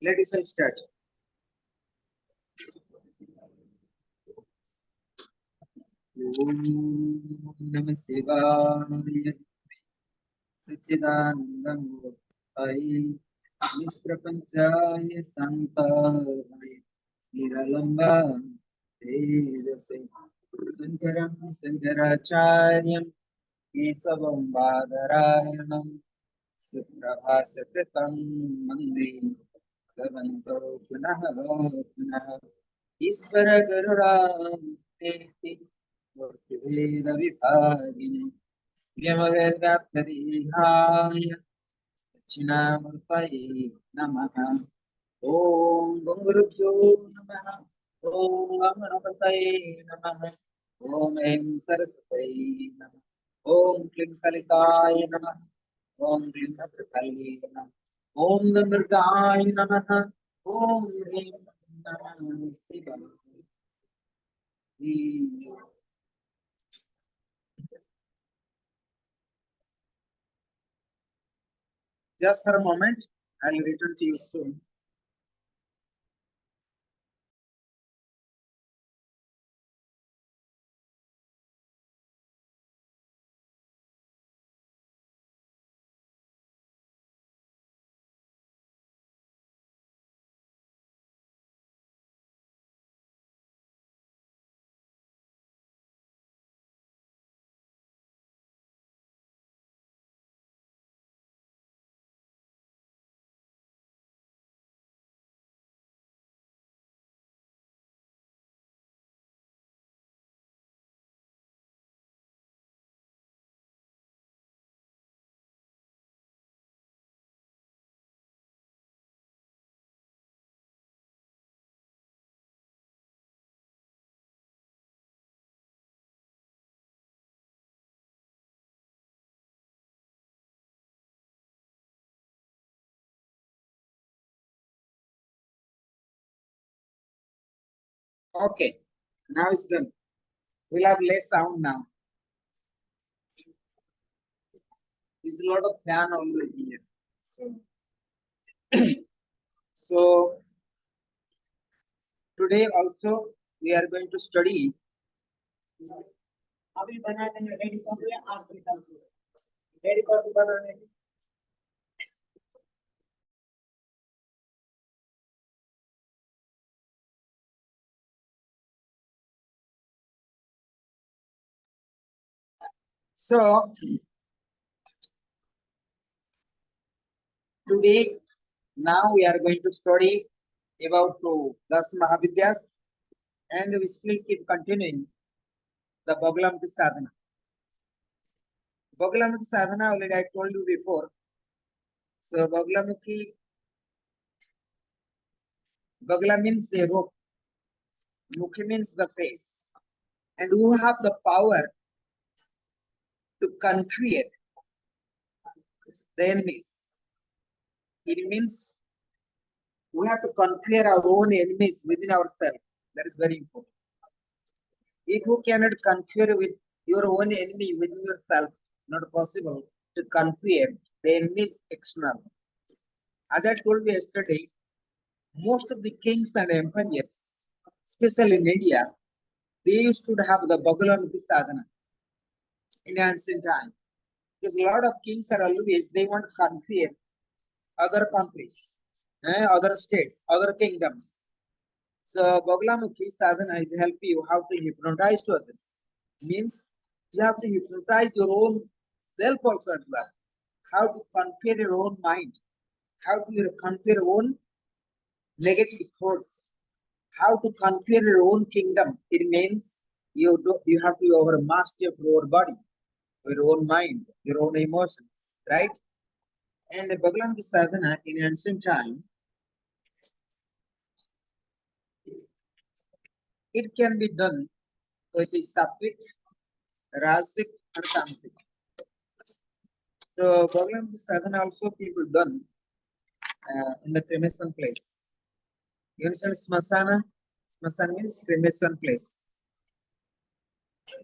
Let us start. Om Namah Shivaya. Satchidanandam Gopai. Nisprapanchaya Santai. Niralamba Vedase. Sankaram Sankaracharyam. Kesavam Badarayanam. Suprabhasakratam Mande. Bhagavanto Punaha Punaha. Ishvara Garurati Veda Vibhagini Vyamavedaptadihaya Dachinamurtaye Namaha Om Gurubhyo Namaha Om Amanapataye Namaha Om Aim Saraswataye Namaha Om Klim Kalikaye Namaha Om Klim Bhadrakalye Namaha Om Namrgaye Namaha Om Rim Namaha Shivaya. Just for a moment, I'll return to you soon. Okay, now it's done. We'll have less sound now. There's a lot of fan always here. So today also we are going to study. So today, now we are going to study about Dashamahavidyas, and we still keep continuing the Bhagalamukhi sadhana. Bhagalamukhi sadhana already I told you before. So Bhagala means a rope. Mukhi means the face. And who have the power to conquer the enemies. It means we have to conquer our own enemies within ourselves. That is very important. If you cannot conquer with your own enemy within yourself, not possible to conquer the enemies external. As I told you yesterday, most of the kings and empires, especially in India, they used to have the Bhagalamukhi sadhana in ancient time. Because a lot of kings are always, they want to conquer other countries, other states, other kingdoms. So Bhagalamukhi sadhana is help you how to hypnotize to others. Means you have to hypnotize your own self also as well. How to conquer your own mind. How to conquer your own negative thoughts. How to conquer your own kingdom. It means you have to over master your body, your own mind, your own emotions, right? And Bhagalamukhi sadhana in ancient time, it can be done with the sattvic, rasic, and tamasic. So Bhagalamukhi sadhana also people done in the cremation place. You understand smasana? Smasana means cremation place.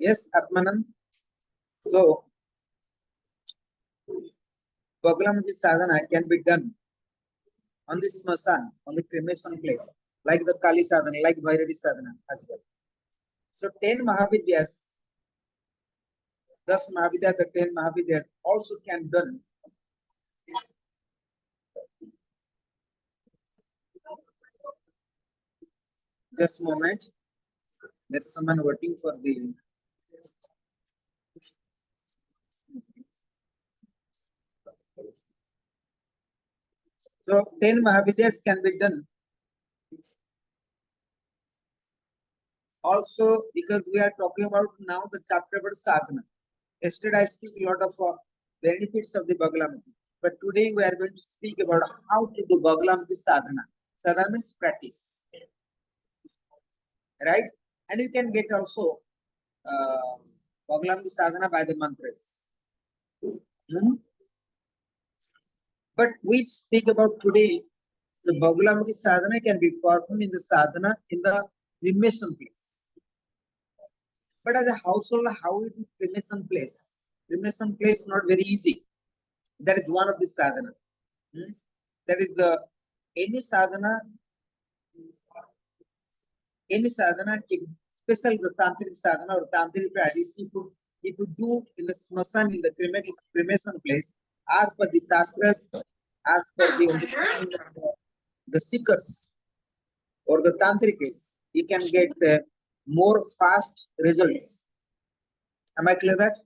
Yes, Atmanan. So Bhagalamukhi sadhana can be done on the smasan, on the cremation place, like the Kali sadhana, like Bhairavi sadhana as well. So 10 Mahavidyas, thus Mahavidya, the 10 Mahavidyas also can done. Just a moment. There's someone waiting for the. So 10 Mahavidyas can be done. Also, because we are talking about now the chapter about sadhana. Yesterday I speak a lot of benefits of the Bhagalamati. But today we are going to speak about how to do Bhagalamati sadhana. Sadhana means practice. Right? And you can get also Bhagalamati sadhana by the mantras. But we speak about today the Bhagalamati sadhana can be performed in the sadhana in the cremation place. But as a household, how it is cremation place? Cremation place not very easy. That is one of the sadhana. That is the any sadhana, especially the tantric sadhana or tantric practice, if you do in the smasan, in the cremation place, as per the shastras, as per the understanding of the seekers or the tantrics, you can get more fast results. Am I clear that?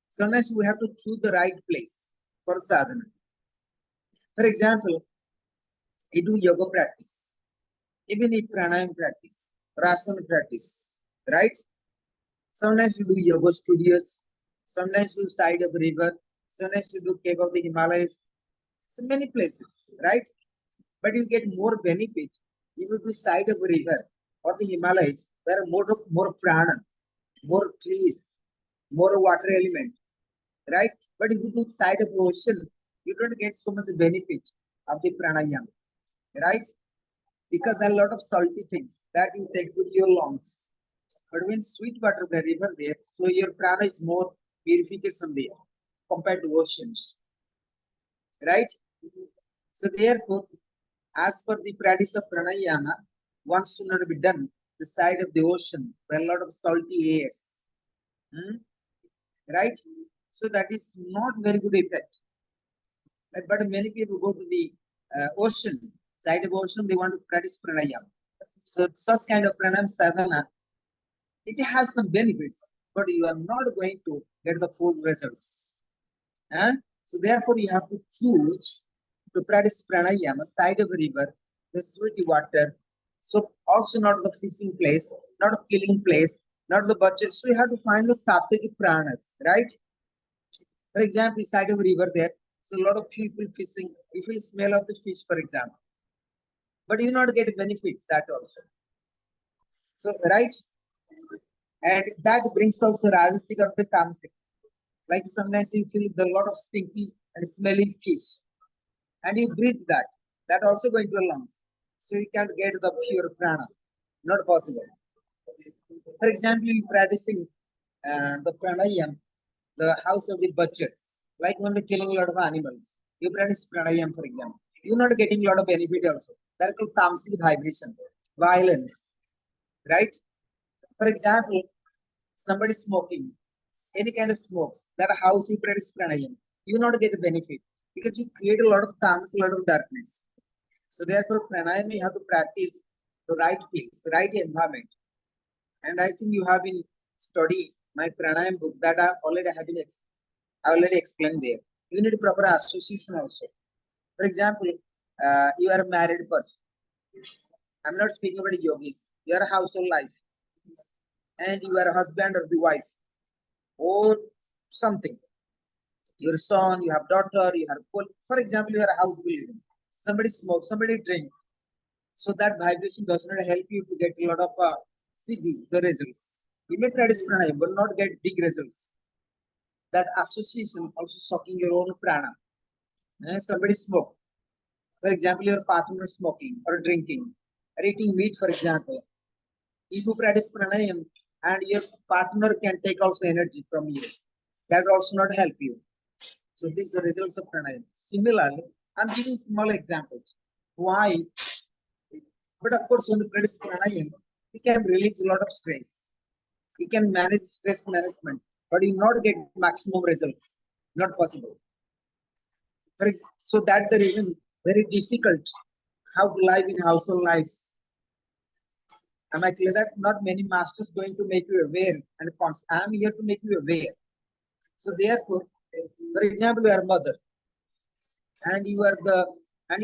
Sometimes we have to choose the right place for sadhana. For example, you do yoga practice, even if pranayam practice, asana practice, right? Sometimes you do yoga studios, sometimes you side of river, sometimes you do cave of the Himalayas, so many places, right? But you get more benefit if you do side of river or the Himalayas, where more prana, more trees, more water element, right? But if you do side of ocean, you don't get so much benefit of the pranayama, right? Because there are a lot of salty things that you take with your lungs. But when sweet water, the river there, so your prana is more purification there compared to oceans, right? So therefore, as per the practice of pranayama, one should not be done the side of the ocean where a lot of salty airs, right? So that is not very good effect. But many people go to the ocean, side of ocean, they want to practice pranayama. So such kind of pranayama sadhana, it has some benefits, but you are not going to get the full results. So therefore, you have to choose to practice pranayama side of a river, the sweet water. So also not the fishing place, not a killing place, not the budget. So you have to find the sattvic pranas, right? For example, side of a river there, so a lot of people fishing. If you smell of the fish, for example, but you not get benefits that also. So right, and that brings also rajasic or the tamasic. Like sometimes you feel the lot of stinky and smelly fish, and you breathe that. That also going to the lungs. So you can't get the pure prana. Not possible. For example, you practicing the pranayam, the house of the budgets, like when you're killing a lot of animals. You practice pranayam, for example. You're not getting a lot of benefit also. That called tamasic vibration, violence, right? For example, somebody smoking, any kind of smokes, that house you practice pranayam, you not get a benefit because you create a lot of tamas, a lot of darkness. So therefore, pranayam you have to practice the right place, right environment. And I think you have been study my pranayam book that I already have been I already explained there. You need proper association also. For example, you are a married person. I'm not speaking about yogis. You are a household life, and you are a husband or the wife, or something. Your son, you have daughter, you have, for example, you are a house building. Somebody smokes, somebody drink. So that vibration does not help you to get a lot of the results. You may practice pranayama, but not get big results. That association also sucking your own prana. Somebody smoke. For example, your partner is smoking or drinking or eating meat, for example. If you practice pranayam and your partner can take also energy from you, that will also not help you. So these are the results of pranayam. Similarly, I'm giving small examples. Why? But of course, when you practice pranayama, you can release a lot of stress. You can manage stress management, but you not get maximum results. Not possible. So that's the reason very difficult how to live in household lives. Am I clear that not many masters going to make you aware and I am here to make you aware. So therefore, for example, you are a mother and you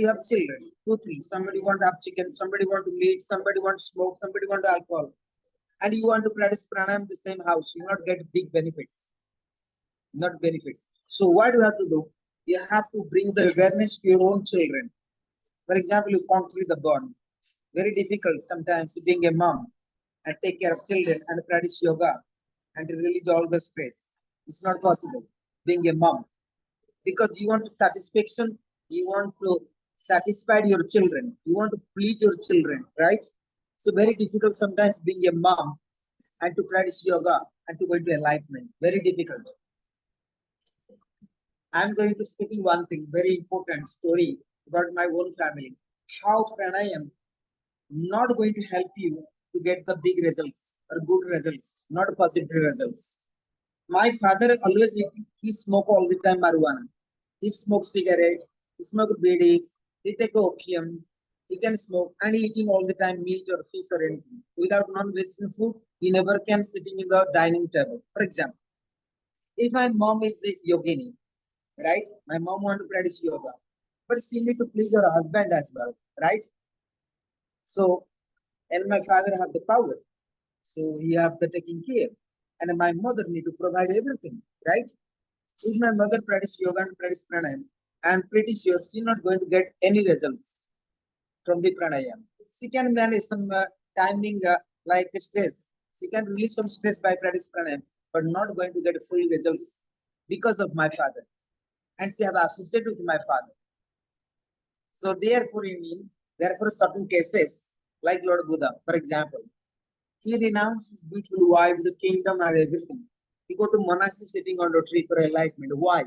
have children, 2, 3. Somebody want to have chicken, somebody want to meat, somebody want to smoke, somebody want to alcohol, and you want to practice pranayama in the same house. You not get big benefits, not benefits. So what you have to do? You have to bring the awareness to your own children. For example, you conquer the bond. Very difficult sometimes being a mom and take care of children and practice yoga and release all the stress. It's not possible being a mom because you want satisfaction, you want to satisfy your children, you want to please your children, right? So very difficult sometimes being a mom and to practice yoga and to go into enlightenment. Very difficult. I'm going to speaking one thing, very important story about my own family. How pranayam not going to help you to get the big results or good results, not positive results. My father always he smoke all the time marijuana. He smokes cigarette, he smoke bidis, he take opium, he can smoke and he eating all the time meat or fish or anything. Without non-Western food, he never can sitting in the dining table. For example, if my mom is a yogini, right? My mom want to practice yoga, but she need to please her husband as well, right? So, and my father have the power, so he have the taking care, and my mother need to provide everything, right? If my mother practice yoga and practice pranayam, I'm pretty sure she's not going to get any results from the pranayam. She can manage some timing like stress. She can release some stress by practice pranayam, but not going to get full results because of my father. And she have associated with my father. So therefore, therefore certain cases, like Lord Buddha, for example, he renounced his beautiful wife, the kingdom and everything. He go to monastery sitting on a tree for enlightenment. Why?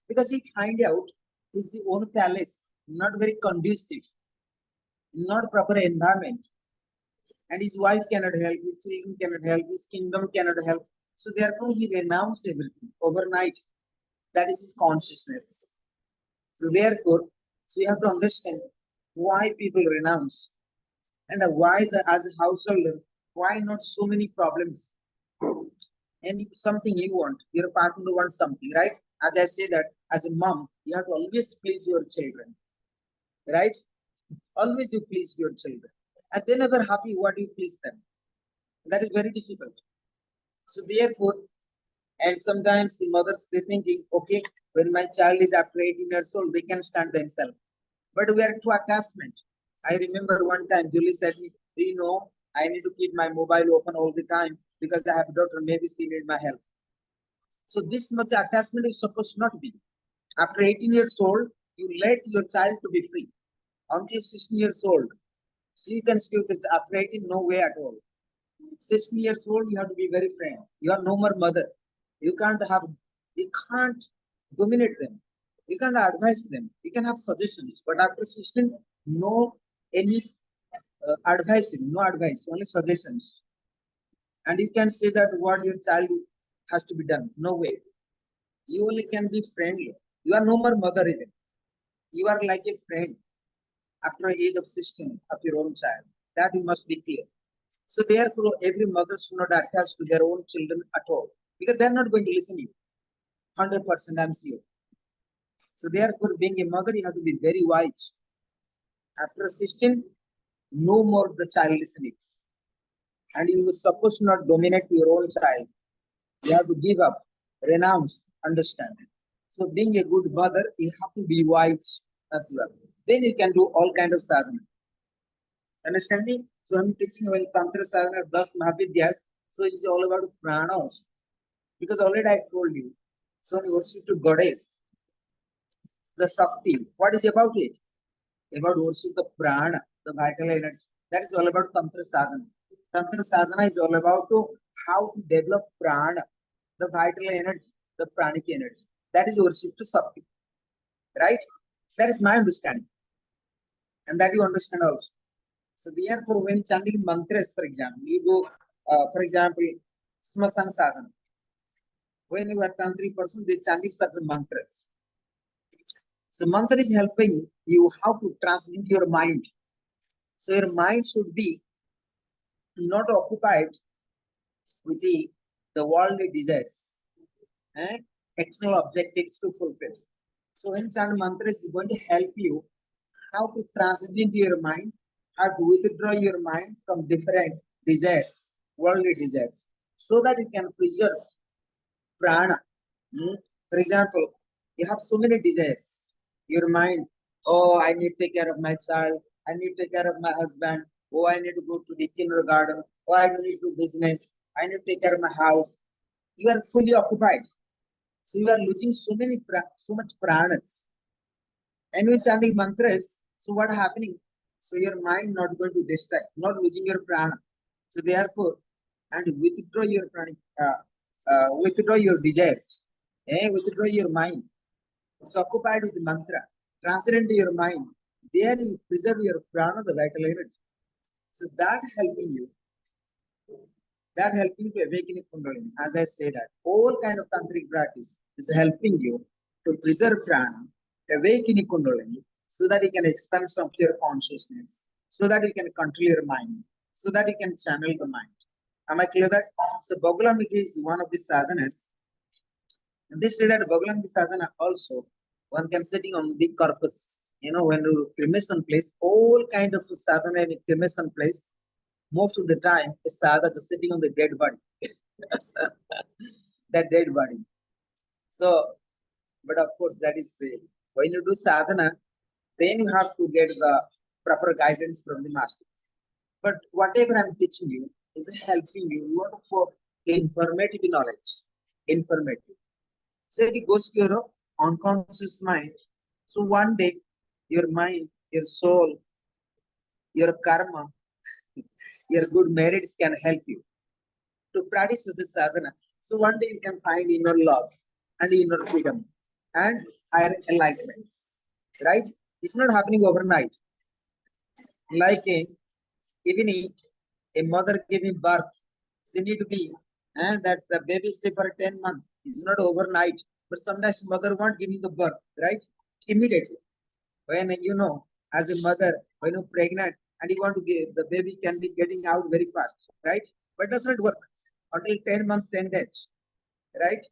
Because he find out his own palace not very conducive, not proper environment, and his wife cannot help, his children cannot help, his kingdom cannot help. So therefore, he renounced everything overnight. That is his consciousness. So therefore, so you have to understand why people renounce and why as a householder, why not so many problems. And something you want, your partner wants something, right? As I say that as a mom, you have to always please your children, right? Always you please your children. And they never happy what you please them. That is very difficult. So therefore, and sometimes the mothers they thinking, okay, when my child is after 18 years old, they can stand themselves. But we are too attachment. I remember one time Julie said, do you know, I need to keep my mobile open all the time because I have a daughter, maybe she need my help. So this much attachment is supposed not to be. After 18 years old, you let your child to be free. Until 16 years old, so you can still after 18, no way at all. 16 years old, you have to be very frank. You are no more mother. You can't dominate them. You can't advise them. You can have suggestions, but after 16, no any advising, no advice, only suggestions. And you can say that what your child has to be done. No way. You only can be friendly. You are no more mother even. You are like a friend after the age of 16 of your own child. That you must be clear. So therefore, every mother should not attach to their own children at all because they're not going to listen to you. 100% I'm sure. So therefore, being a mother, you have to be very wise. After 16, no more the child listening. And you were supposed to not dominate your own child. You have to give up, renounce, understand. So being a good mother, you have to be wise as well. Then you can do all kind of sadhana. Understand me? So I'm teaching well tantra sadhana, Dashamahavidyas. So it is all about pranas. Because already I told you. So we worship to goddess, the Shakti. What is about it? About worship the prana, the vital energy. That is all about tantra sadhana. Tantra sadhana is all about how to develop prana, the vital energy, the pranic energy. That is worship to Shakti. Right? That is my understanding. and that you understand also. So therefore, when chanting mantras, for example, you go, for example, smasana sadhana. When you are tantric person, they chanting certain mantras. So mantra is helping you how to transmit your mind. So your mind should be not occupied with the worldly desires and external objectives to fulfill. So when chant mantra is going to help you how to transcend into your mind, how to withdraw your mind from different desires, worldly desires, so that you can preserve prana. For example, you have so many desires. Your mind, oh, I need to take care of my child, I need to take care of my husband, oh, I need to go to the kindergarten, oh, I need to do business, I need to take care of my house. You are fully occupied. So you are losing so much pranas. And when chanting mantras, so what happening? So your mind not going to distract, not losing your prana. So therefore, and withdraw your prana, withdraw your desires, withdraw your mind. It's occupied with mantra, transcend your mind. There you preserve your prana, the vital energy. So that helping to awaken kundalini. As I say that, all kind of tantric practice is helping you to preserve prana, awaken kundalini, so that you can expand some of your consciousness, so that you can control your mind, so that you can channel the mind. Am I clear that? So Bhagalamika is one of the sadhanas. And they say that Bhagalamika sadhana also, one can sitting on the corpus. You know, when you cremation place, all kind of sadhana in cremation place, most of the time, a sadhaka is sitting on the dead body. That dead body. So, but of course, that is when you do sadhana, then you have to get the proper guidance from the master. But whatever I'm teaching you is helping you not for informative knowledge. Informative. So it goes to your unconscious mind. So one day, your mind, your soul, your karma, your good merits can help you to practice this sadhana. So one day you can find inner love and inner freedom and higher enlightenments. Right? It's not happening overnight. Like even a mother giving birth, she need to be and that the baby stay for 10 months. It's not overnight. But sometimes mother won't give you the birth, right? Immediately. When you know, as a mother, when you're pregnant and you want to give the baby can be getting out very fast, right? But does not work until 10 months, 10 days, right?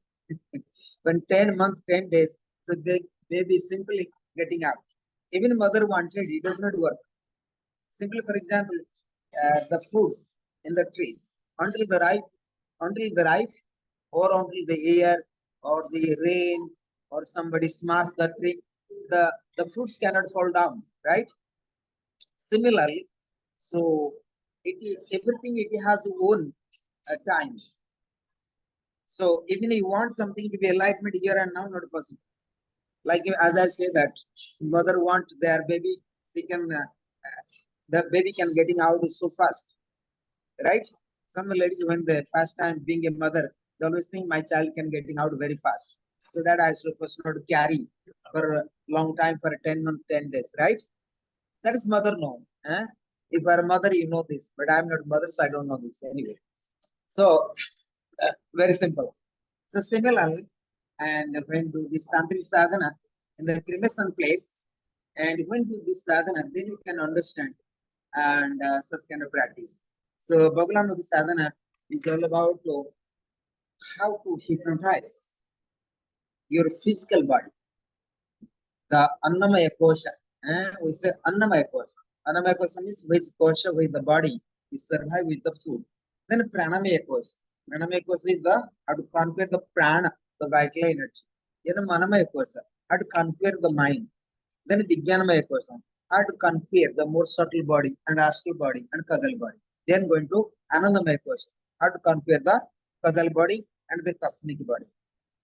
When 10 months, 10 days, the baby is simply getting out. Even mother wanted, it does not work. Simply, for example, the fruits in the trees until the ripe, or until the air or the rain or somebody smash the tree, the fruits cannot fall down, right? Similarly, so everything it has its own time. So even you want something to be enlightenment here and now, not possible. Like as I say that mother want their baby, she can the baby can getting out so fast, right? Some ladies when the first time being a mother, they always think my child can getting out very fast. So that I supposed not to carry for a long time for 10 months, 10 days, right? That is mother no. Eh? If you are a mother, you know this, but I'm not mother, so I don't know this anyway. So very simple. So similarly, and when do this tantric sadhana in the cremation place, and when do this sadhana, then you can understand and such kind of practice. So Bhagalamukhi sadhana is all about how to hypnotize your physical body, the Annamaya kosha. We say Annamaya kosha. Annamaya kosha means which kosha with the body is survive with the food. Then Pranamaya kosha. Pranamaya kosha is the how to conquer the prana, the vital energy. Then Manamaya kosha, how to conquer the mind. Then Vijnanamaya kosha, how to conquer the more subtle body and astral body and causal body. Then going to Anandamaya kosha, how to conquer the causal body and the cosmic body.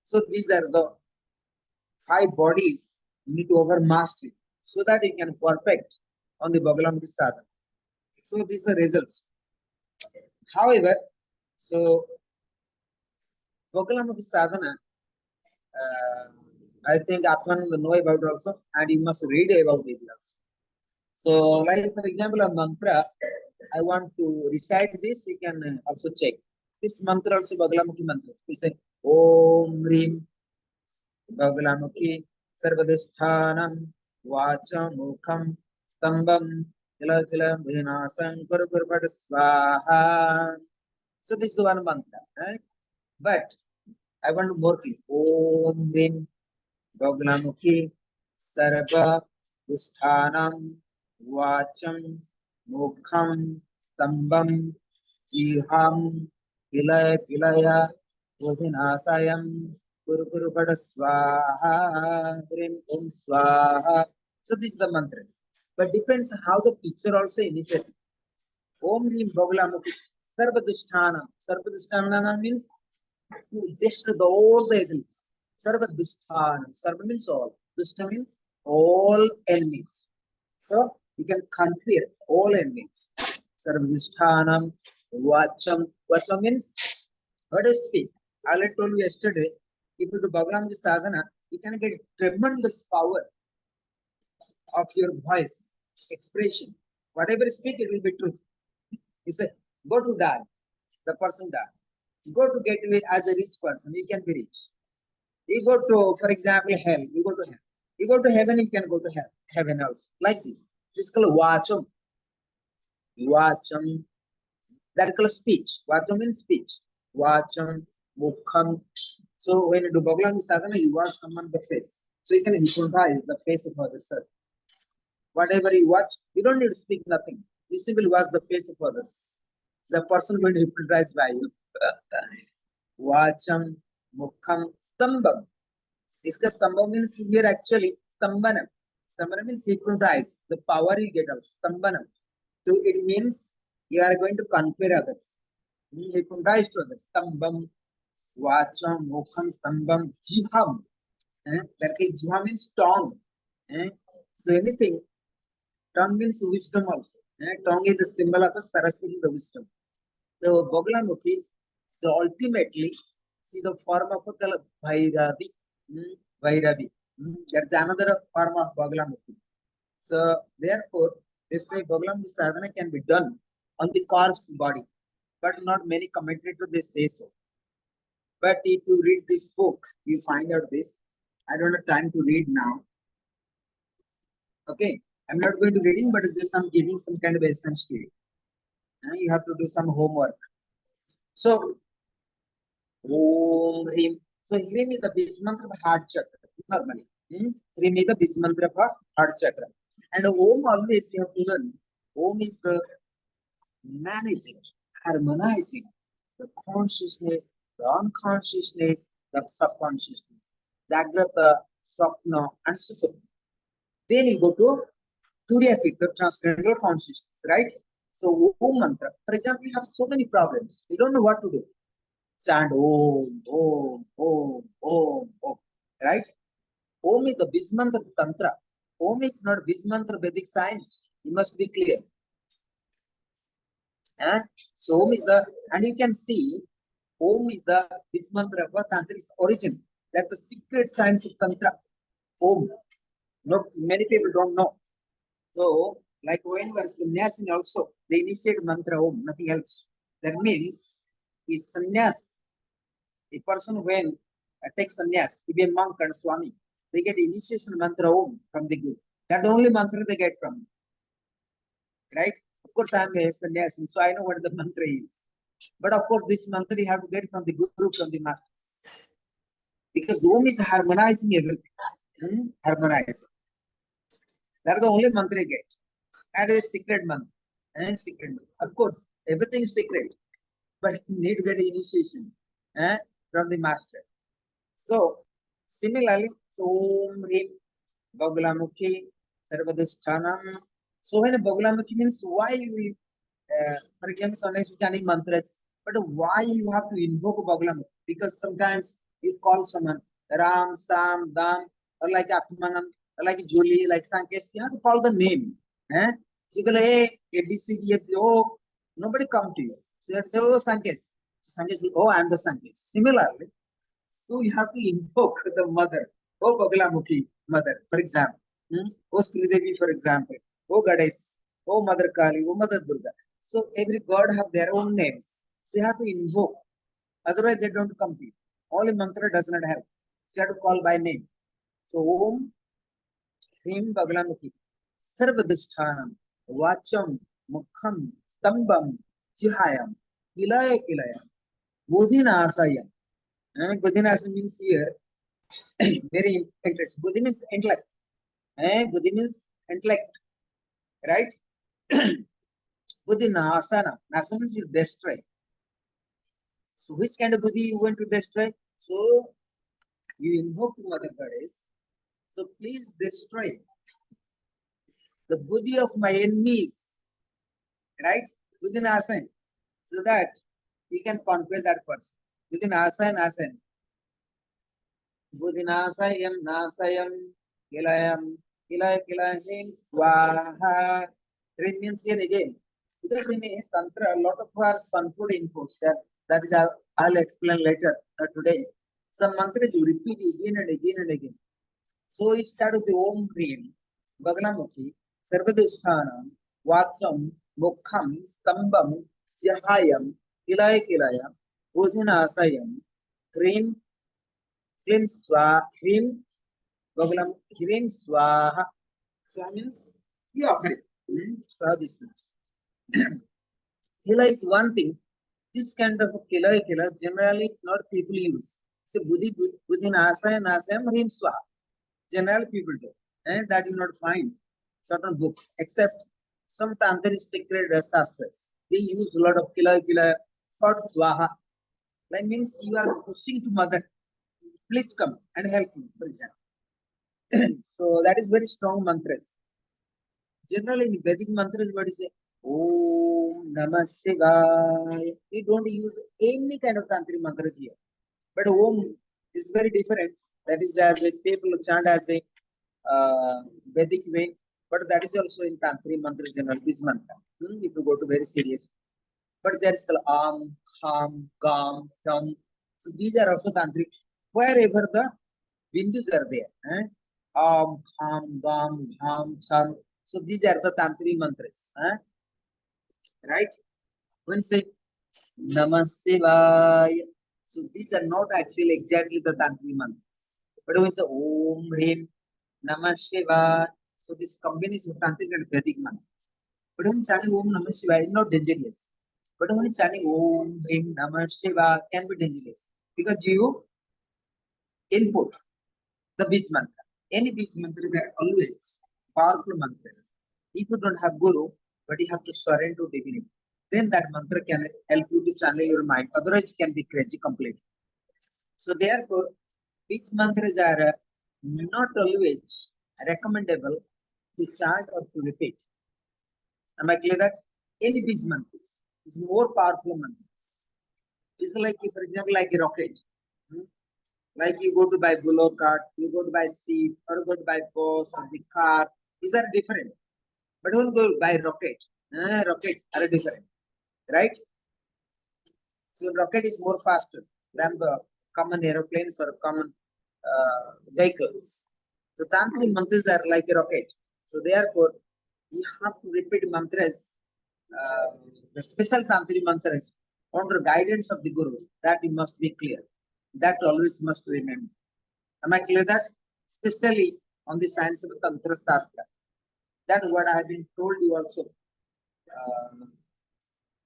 So these are the 5 bodies you need to over master so that you can perfect on the Bhagalamukhi sadhana. So these are the results. However, so Bhagalamukhi sadhana, I think Atman know about also, and you must read about it also. So, like for example, a mantra, I want to recite this, you can also check. This mantra also Bagalamukhi mantra. We say Om Rim Bagalamukhi Sarvadisthanam Vacha Mukham Stambam Kila Kila Vinasam Kuru Kuru Pada Swaha. So this is the one mantra, right? But I want to more clear. Om Rim Bagalamukhi Sarva Disthanam Vacham Mukham Stambam Jiham Kilaya Kilaya Vodhinasayam Kuru Kuru Pada Swaha Hrim Om Swaha. So this is the mantras. But depends how the teacher also initiates. Om Hrim Bagalamukhi Sarvadhisthana. Sarvadhisthana means just the all the enemies. Sarvadhisthana. Sarva means all. Dhisthana means all enemies. So you can conquer all enemies. Sarvadhisthana. Vacham. Vacham means what is speak. I told you yesterday, if you do Bhagavan sadhana, you can get tremendous power of your voice, expression. Whatever you speak, it will be truth. You say, go to die, the person die. Go to get away as a rich person, you can be rich. You go to, for example, hell, you go to hell. You go to heaven, you can go to hell, heaven also. Like this. This is called vacham. Vacham. That is called speech. Vacham means speech. Vacham, mukham. So when you do Bhagavan sadhana, you watch someone the face. So you can hypnotize the face of others. Whatever you watch, you don't need to speak nothing. You simply watch the face of others. The person going to hypnotize by you. Vacham, mukham, stambam. Iska stambam means here actually stambanam. Stambanam means hypnotize. The power you get of stambanam. So it means you are going to conquer others. Hypnotize to others. Stambam, vacham, mukham, stambam, jiham. That jiha means tongue. So anything, tongue means wisdom also. Tongue is the symbol of a Saraswati, the wisdom. So Bagalamukhi, so ultimately, see the form of a Bhairavi. Bhairavi. That's another form of Bagalamukhi. So therefore, they say Bagalamukhi sadhana can be done on the corpse body, but not many commentators they say so. But if you read this book, you find out this. I don't have time to read now. Okay, I'm not going to reading, but it's just I'm giving some kind of essence to it. You have to do some homework. So, Om Hrim. So, Hrim is the base mantra of heart chakra, normally. Hrim is the base mantra of heart chakra. And Om always you have to learn. Om is the managing, harmonizing the consciousness, the unconsciousness, the subconsciousness. Jagrata, Sapna, and Susupna. Then you go to Turyatik, the transcendental consciousness, right? So Om mantra, for example, you have so many problems. You don't know what to do. Chant Om, Om, Om, Om, Om, right? Om is the Bismantra Tantra. Om is not Bismantra Vedic science. You must be clear. So Om is the, and you can see Om is the Bismantra of Tantric's origin. That's the secret science of Tantra. Om. No, many people don't know. So, like when we're sannyasing also, they initiate mantra Om, nothing else. That means, is sannyas. A person when takes sannyas, to be a monk and swami, they get initiation mantra Om from the Guru. That's the only mantra they get from me. Right? Of course, I'm a sannyasi, so I know what the mantra is. But of course, this mantra you have to get from the Guru, from the master. Because Om is harmonizing everything. Harmonizing. That's the only mantra you get. And a secret mantra. Secret mantra. Of course, everything is secret. But you need to get initiation from the master. So, similarly, Om Rim Bagalamukhi Sarvadhisthanam. So, when Bagalamukhi means why we, for example, sometimes chanting mantras, but why you have to invoke Bagalamukhi? Because sometimes you call someone Ram, Sam, Dam, or like Atmanam, or like Julie, like Sankes, you have to call the name. So you go, hey, ABCD, oh, nobody come to you. So you have to say, oh, Sankes. Sankes, oh, I'm the Sankes. Similarly, so you have to invoke the mother, oh, Bagalamukhi mother, for example. Oh, Sridevi, for example. O Goddess, O Mother Kali, O Mother Durga. So every god have their own names. So you have to invoke. Otherwise they don't compete. Only mantra does not have. So you have to call by name. So Om Hrim Bagalamukhi Sarvadishtanam Vacham Mukham Stambam Jihayam Kilaya Kilaya Bodhinasayam. Bodhinasayam means here very interesting. Buddhi means intellect. Buddhi means intellect, right? Buddhi Nasana. Nasana means you destroy. So which kind of Buddhi you want to destroy? So you invoke Mother Goddess. So please destroy the Buddhi of my enemies, right? Within Asana, so that we can conquer that person. Within Asana, Asana. Buddhinasayam, Nasayam, Kilayam, Kilayam, Swaha. It means here again. Because in a Tantra, a lot of our sunfood inputs, that is, I'll explain later today. Some mantras you repeat again and again and again. So it starts with the Om Hrim, Bagalamukhi, Sarvadishtanam, Vacham, Mukham, Stambam, Jahayam, Kilaya, Bodhinasayam, Hrim, Hrim Swaha, Hrim, Bagalam, Hrim Swaha. Swaha means you offer it. Swaha this means. Kila is one thing. This kind of kila generally not people use. So Buddhi within Asaya and Asayam, Hrim Swaha. General people do, and that you not find certain books, except some tantric sacred shastras. They use a lot of kila short swaha. That means you are pushing to mother, please come and help me, for example. So that is very strong mantras. Generally in Vedic mantras, what is it? Om Namah Shivaya. We don't use any kind of tantric mantras here, but Om is very different. That is as a people chant as a Vedic way, but that is also in Tantric mantra general, this mantra. If you go to very serious, but there is called Am, Kham, Gam, Sham. So these are also Tantric. Wherever the Bindus are there, Am, Kham, Gam, Gham, Cham. So these are the Tantric mantras, right? When say Namah Shivaya, so these are not actually exactly the Tantric mantras. But when say Om Hrim Namah Shivaya, so this combination of Tantric and Vedic mantra. But when chanting Om Namah Shivaya is not dangerous. But when chanting Om Hrim Namah Shivaya can be dangerous because you input the beach mantra. Any beach mantras are always powerful mantras. If you don't have Guru, but you have to surrender to divinity, then that mantra can help you to channel your mind. Otherwise, it can be crazy completely. So therefore, beach mantras are not always recommendable to chant or to repeat. Am I clear that? Any beach mantras is more powerful mantras. It's like, for example, like a rocket. Like you go to buy bullock cart, you go to buy sheep, or go to buy bus or the car. These are different. But when you go buy rocket, rocket are different, right? So rocket is more faster than the common aeroplanes or common vehicles. So tantric mantras are like a rocket. So therefore, you have to repeat mantras, the special tantric mantras under guidance of the Guru. That you must be clear. That always must remember. Am I clear that? Especially on the science of Tantra Shastra. That what I have been told you also.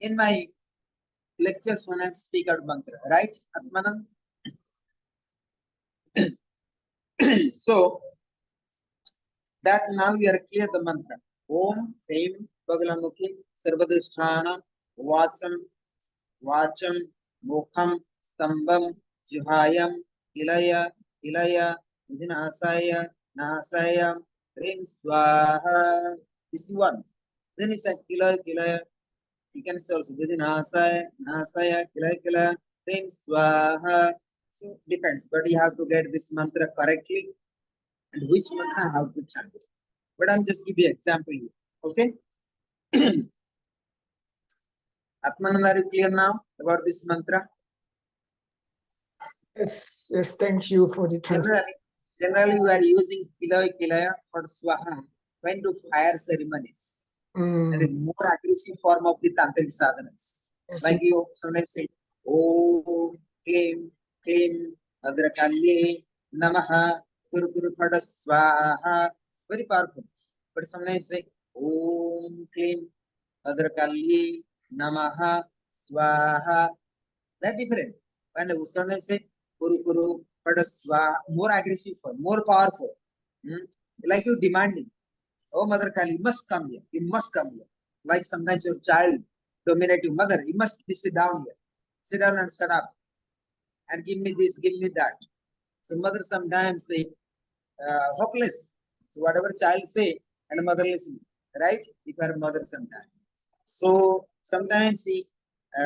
In my lectures when I speak out mantra, right? Atmanam. So that now we are clear the mantra. Om Hrim Bagalamukhi Sarvadishthana Vacham Vacham Mukham Stambam Jihayam Ilaya Vidinasaya Nasaya Hrim Swaha. This is one. Then it's like Kilaya. You can say also Vidinasaya Kilaya Hrim Swaha. So depends, but you have to get this mantra correctly and which mantra how to chant it. But I'm just give you example here. Okay? Atmanan, are you clear now about this mantra? Yes, thank you for the translation. Generally we are using Kilaya for Swaha went to fire ceremonies. And Mm. a more aggressive form of the tantric sadhanas. Yes, Like you sometimes say, Om Klim Klim Adrakalye Namaha Guru Guru Pada Swaha. It's very powerful. But sometimes say Om Klim Adrakalye Namaha Swaha. That's different. When sometimes say Guru Guru Pada Swaha, more aggressive form, more powerful. Hmm? Like you demanding. Oh, Mother Kali, you must come here. You must come here. Like sometimes your child dominate your mother. You must be sit down here. Sit down and shut up. And give me this, give me that. So mother sometimes say, hopeless. So whatever child say, and mother listen. Right? If you are a mother sometimes. So sometimes see,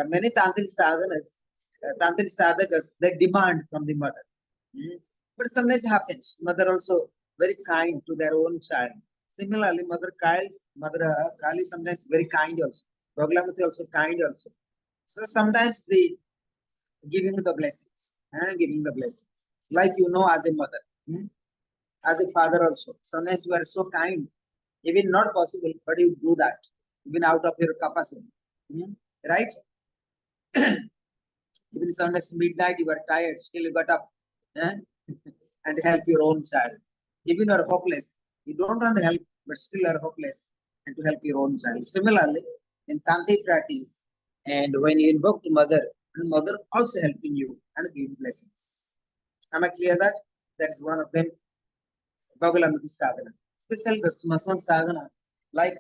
many tantric sadhakas, they demand from the mother. Hmm. But sometimes happens. Mother also very kind to their own child. Similarly, Mother Kali sometimes very kind also. Bhaglamati also kind also. So sometimes they giving the blessings, giving the blessings. Like you know, as a mother, as a father also. Sometimes you are so kind, even not possible, but you do that, even out of your capacity. Right? Even sometimes midnight you are tired, still you got up eh? and help your own child. Even you are hopeless, you don't want to help, but still you are hopeless and to help your own child. Similarly, in Tantric practice, and when you invoke the mother also helping you and giving blessings. Am I clear that? That is one of them, Bhagalamati sadhana. Especially the Smasan sadhana, like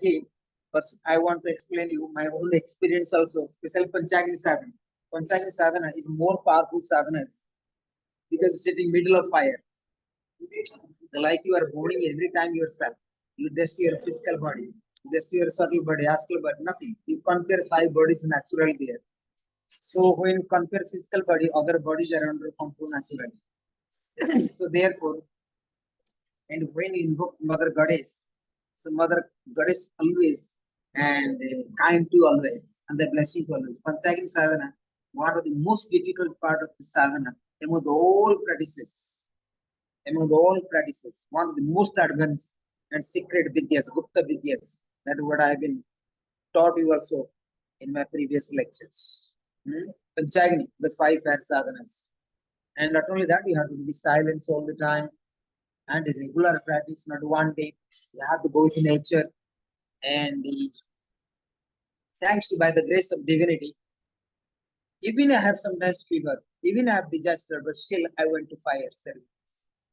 first I want to explain you my own experience also, especially Panchagni sadhana. Panchagni sadhana is more powerful sadhanas because you sit in middle of fire. Like you are burning every time yourself. You dust your physical body, you dust your subtle body, astral body, nothing. You compare five bodies naturally there. So when you compare physical body, other bodies are under control naturally. So therefore, and when you invoke Mother Goddess, so Mother Goddess always and kind to always, and the blessing to always. Panchagini sadhana, one of the most difficult part of the sadhana among all practices. Among all practices, one of the most advanced and secret vidyas, Gupta vidyas. That is what I have been taught you also in my previous lectures. Panchagini, the five fire sadhanas. And not only that, you have to be silent all the time and regular practice, not one day. You have to go to nature and thanks to by the grace of divinity, even I have sometimes fever, even I have disaster, but still I went to fire service.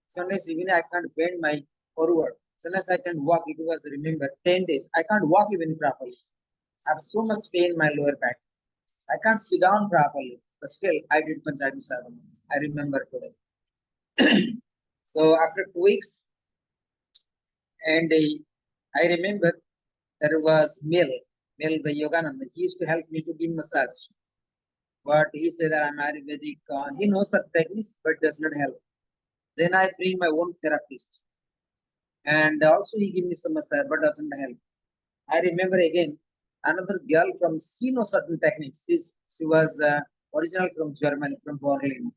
Sometimes even I can't bend my forward. Sometimes I can walk. It was remember 10 days. I can't walk even properly. I have so much pain in my lower back. I can't sit down properly. But still I did Panchayat Sadhana. I remember today. So after 2 weeks, and I remember there was Mel the Yogananda. He used to help me to give massage. But he said that I'm Ayurvedic. He knows the techniques, but does not help. Then I bring my own therapist. And also he gave me some massage, but doesn't help. I remember again another girl from she knows certain techniques. She was original from Germany, from Berlin.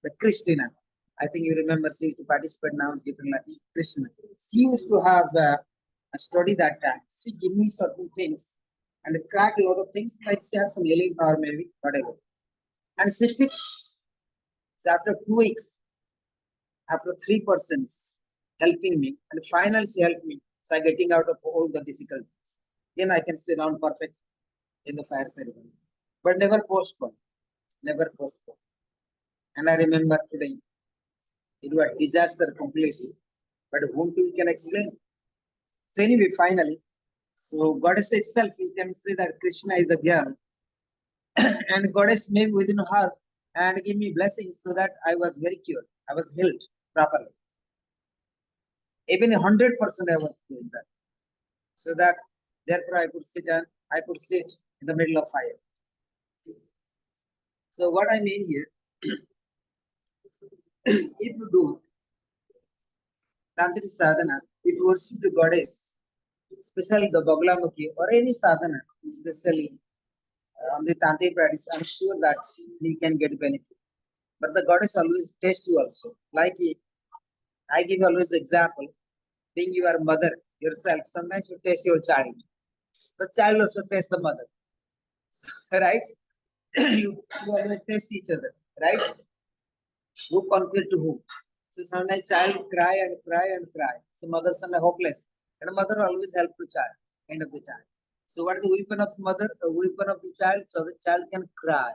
The Christina. I think you remember she used to participate now is different like Christina. She used to have a study that time. She gave me certain things and crack a lot of things like she have some healing power maybe, whatever. And she fixed. So after 2 weeks, after 3 persons helping me, and finally she helped me. So I getting out of all the difficulties. Then I can sit down perfect in the fire ceremony. But never postpone. Never postpone. And I remember today, it was disaster completely. But whom we can explain? So anyway, finally, so goddess itself, you can say that Krishna is the girl, and goddess made within her and give me blessings so that I was very cured. I was healed properly. Even 100% I was doing that. So that therefore I could sit in the middle of fire. So what I mean here, if you do Tantric sadhana, if you worship the goddess, especially the Bagalamukhi or any sadhana, especially on the Tantric practice, I'm sure that you can get benefit. But the goddess always tests you also. Like I give always example, being your mother, yourself. Sometimes you taste your child. The child also tastes the mother. Right? you always taste each other. Right? Who conquered to who? So sometimes child cry and cry and cry. So mother son are hopeless. And mother always help to child end of the time. So what is the weapon of mother? The weapon of the child, so the child can cry.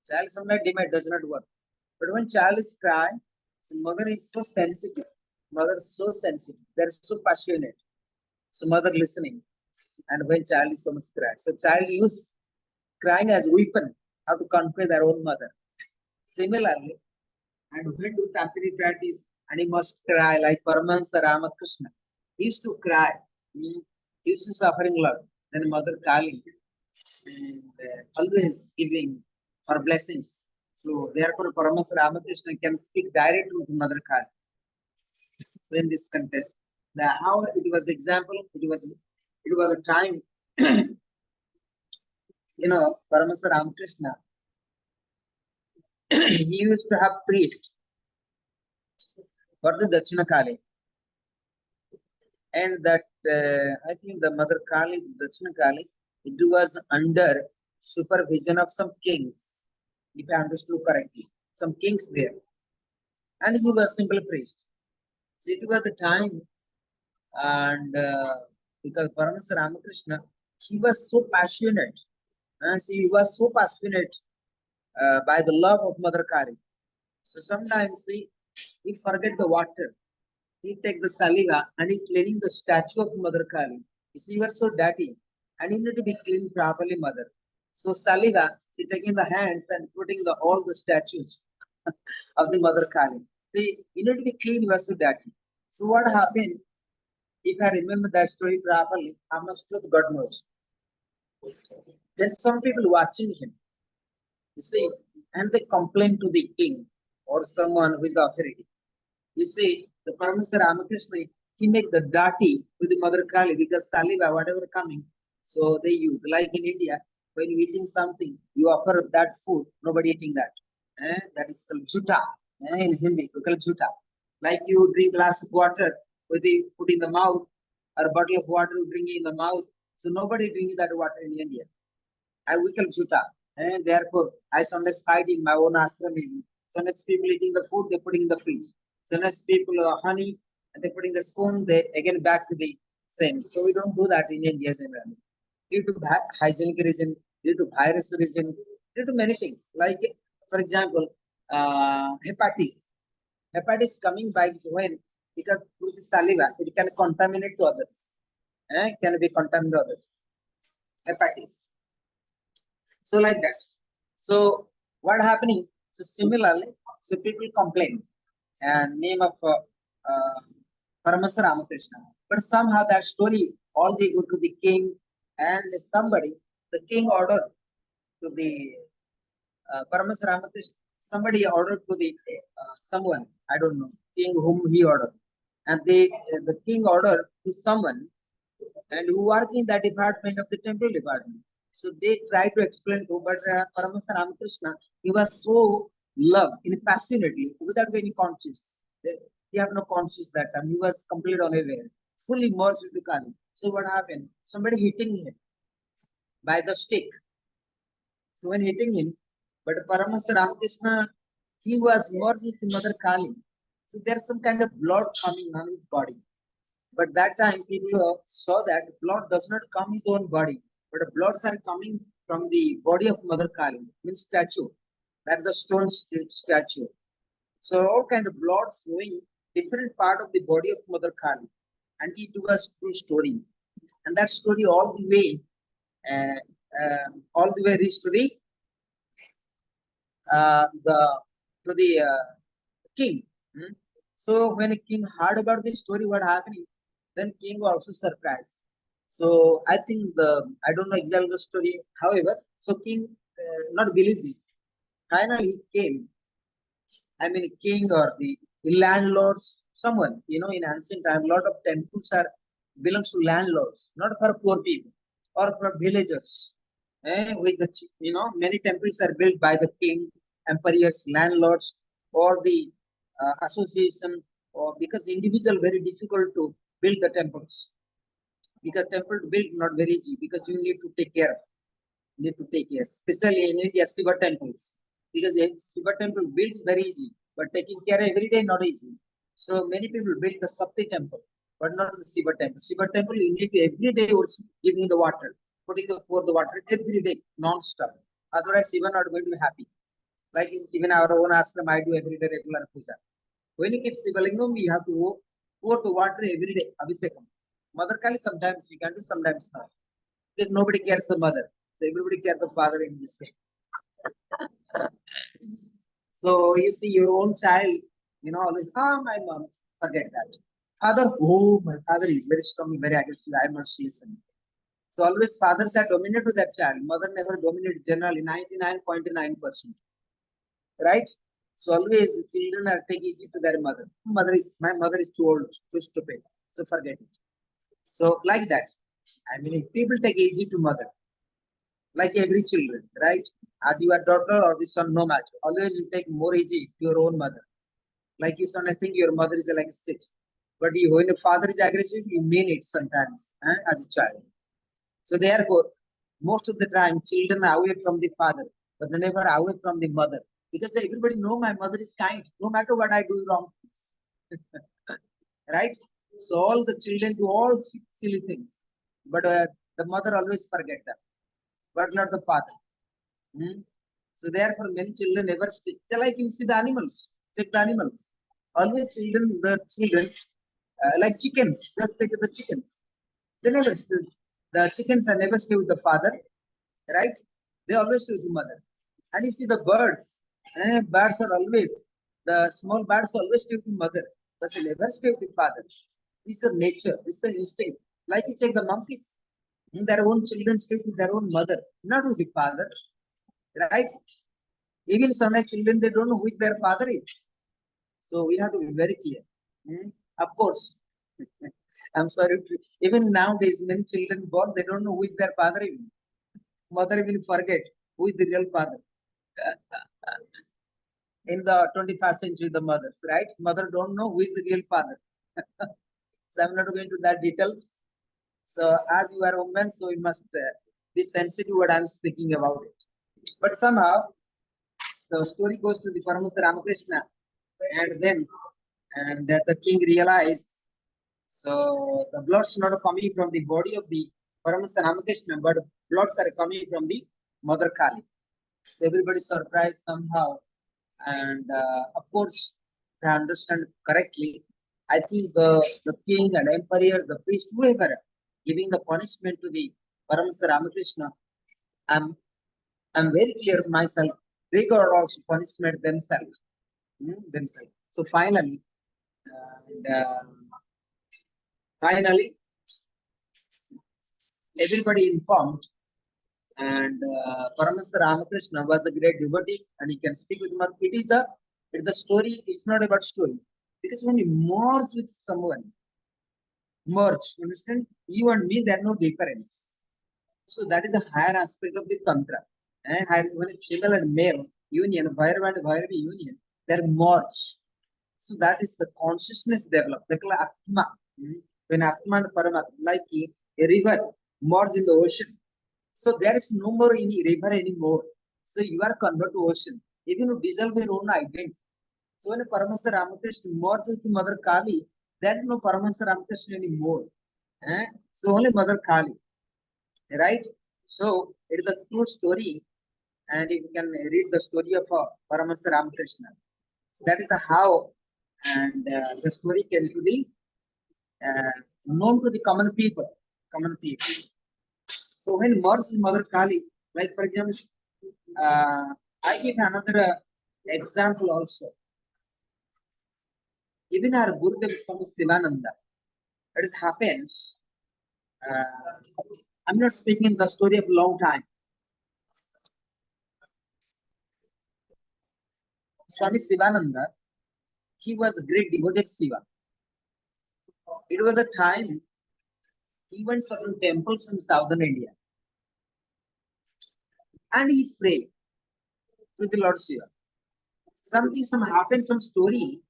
Child sometimes demand does not work. But when child is cry, so mother is so sensitive. Mother is so sensitive. They're so passionate. So mother listening. And when child is so much cry. So child use crying as weapon how to conquer their own mother. Similarly, and when do Tantric practice and he must cry like Paramahansa Ramakrishna. He used to cry. He used to suffering a lot. Then Mother Kali and always giving her blessings. So therefore Paramahansa Ramakrishna can speak directly with Mother Kali. So in this contest, how it was example, it was a time, Paramahansa Ramakrishna, he used to have priests for the Dachina Kali. And that I think the Mother Kali, Dachina Kali, it was under supervision of some kings, if I understood correctly. Some kings there. And he was a simple priest. So it was the time, and because Paramahansa Ramakrishna, he was so passionate. So he was so passionate by the love of Mother Kali. So sometimes he forget the water. He take the saliva and he cleaning the statue of Mother Kali. You see, you are so dirty and you need to be cleaned properly, Mother. So saliva, she taking the hands and putting all the statues of the Mother Kali. You need to be clean, you are so dirty. So what happened? If I remember that story properly, how much truth God knows. Then some people watching him, you see, and they complain to the king or someone who is the authority. You see, the Paramahansa Ramakrishna, he make the dirty with the Mother Kali because saliva, whatever coming, so they use. Like in India, when you eating something, you offer that food, nobody eating that. That is called juta. In Hindi, we call it juta. Like you drink glass of water with the put in the mouth, or a bottle of water you drink in the mouth. So nobody drinking that water in India. And we call juta. And therefore, I sometimes fighting my own ashram. Sometimes people eating the food, they putting in the fridge. Sometimes people honey, and they putting the spoon, they again back to the same. So we don't do that in India generally. Due to hygienic reason, due to virus reason, due to many things. Like, for example, hepatitis. Hepatitis coming by when? Because through the saliva, it can contaminate to others. Can be contaminated to others. Hepatitis. So like that. So what happening? So similarly, so people complain and name of Paramahansa Ramakrishna. But somehow that story, all they go to the king and somebody, the king ordered to the Paramahansa Ramakrishna, somebody ordered to the someone, I don't know, king whom he ordered. And the king ordered to someone and who work in that department of the temple department. So they try to explain to, but Paramahansa Ramakrishna, he was so loved, passionately, without any conscience. He have no conscience that time. He was completely unaware, fully immersed into Kali. So what happened? Somebody hitting him by the stick. So when hitting him, but Paramahansa Ramakrishna, he was merged with Mother Kali. So there's some kind of blood coming on his body. But that time people saw that blood does not come his own body, but the bloods are coming from the body of Mother Kali, means statue. That the stone statue. So all kind of blood flowing different part of the body of Mother Kali. And it was true story. And that story all the way reached to the king. So when a king heard about this story, what happening? Then king was also surprised. So I think I don't know exactly the story. However, so king not believe this. Finally he came. I mean, king or the landlords, someone, in ancient time, a lot of temples belongs to landlords, not for poor people or for villagers. With the many temples are built by the king, emperors, landlords, or the association, or because individual very difficult to build the temples. Because temple to build not very easy, because you need to take care of. Need to take care, especially in India, Shiva temples. Because the Shiva temple builds very easy, but taking care every day not easy. So many people build the Shakti temple, but not the Shiva temple. Shiva temple you need to every day also giving the water, pour the water every day non-stop. Otherwise, Shiva not going to be happy. Like even our own ashram, I do every day regular puja. When you keep Shivalingam, you have to pour the water every day. Abhisekam. Mother Kali sometimes you can do, sometimes not. Because nobody cares the mother. So everybody cares the father in this way. So you see your own child, always, my mom, forget that. Father, oh, my father is very strong, very aggressive, I must listen. So always fathers are dominant to that child. Mother never dominates generally, 99.9%. Right? So always children are take easy to their mother. My mother is too old, too stupid. So forget it. So like that. I mean, if people take easy to mother, like every children, right? As your daughter or the son, no matter. Always you take more easy to your own mother. Like you son, I think your mother is like sit. But when your father is aggressive, you mean it sometimes as a child. So therefore, most of the time, children are away from the father, but they never away from the mother. Because everybody know my mother is kind, no matter what I do wrong. Right? So all the children do all silly things, but the mother always forget them, but not the father. So therefore, many children never stick. They like you see the animals, check the animals. Always the children, like chickens, just take the chickens. They never stay. The chickens are never stay with the father, right? They always stay with the mother. And you see the birds, birds are always, the small birds always stay with the mother, but they never stay with the father. This is nature, this is instinct. Like you check the monkeys, their own children stay with their own mother, not with the father, right? Even some children, they don't know who is their father is. So we have to be very clear. Of course, I'm sorry. Even nowadays, many children born, they don't know who is their father. Even. Mother will forget who is the real father. In the 21st century, the mothers, right? Mother don't know who is the real father. So I'm not going to that details. So as you are a woman, so you must be sensitive what I'm speaking about it. But somehow, the story goes to the Paramahansa Ramakrishna, and the king realized. So the bloods not coming from the body of the Paramahansa Ramakrishna, but bloods are coming from the Mother Kali. So everybody surprised somehow. And of course, if I understand correctly, I think the king and emperor, the priest, whoever giving the punishment to the Paramahansa Ramakrishna, I'm very clear myself. They got also punishment themselves. Themselves. So and, uh, finally, everybody informed, and Paramahansa Ramakrishna was the great devotee, and he can speak with Mother. It's the story. It's not about story, because when you merge with someone, understand? You and me, there are no difference. So that is the higher aspect of the tantra. When female and male union, Bhairava and Bhairavi union, they're merged. So that is the consciousness developed. The Atma. When Atma and Paramatma, like a river merged in the ocean. So there is no more any river anymore. So you are converted to ocean. Even you dissolve your own identity. So when Paramahansa Ramakrishna merged with Mother Kali, there is no Paramahansa Ramakrishna anymore. So only Mother Kali. Right? So it is a true story. And you can read the story of Paramahansa Ramakrishna. That is the how and the story came to the known to the common people. So when merged with Mother Kali, like for example, I give another example also. Even our Gurudev Swami Sivananda, it happens. I'm not speaking the story of long time. Swami Sivananda, he was a great devotee of Shiva. It was a time he went certain temples in southern India, and he prayed to the Lord Shiva. Some happened, some story.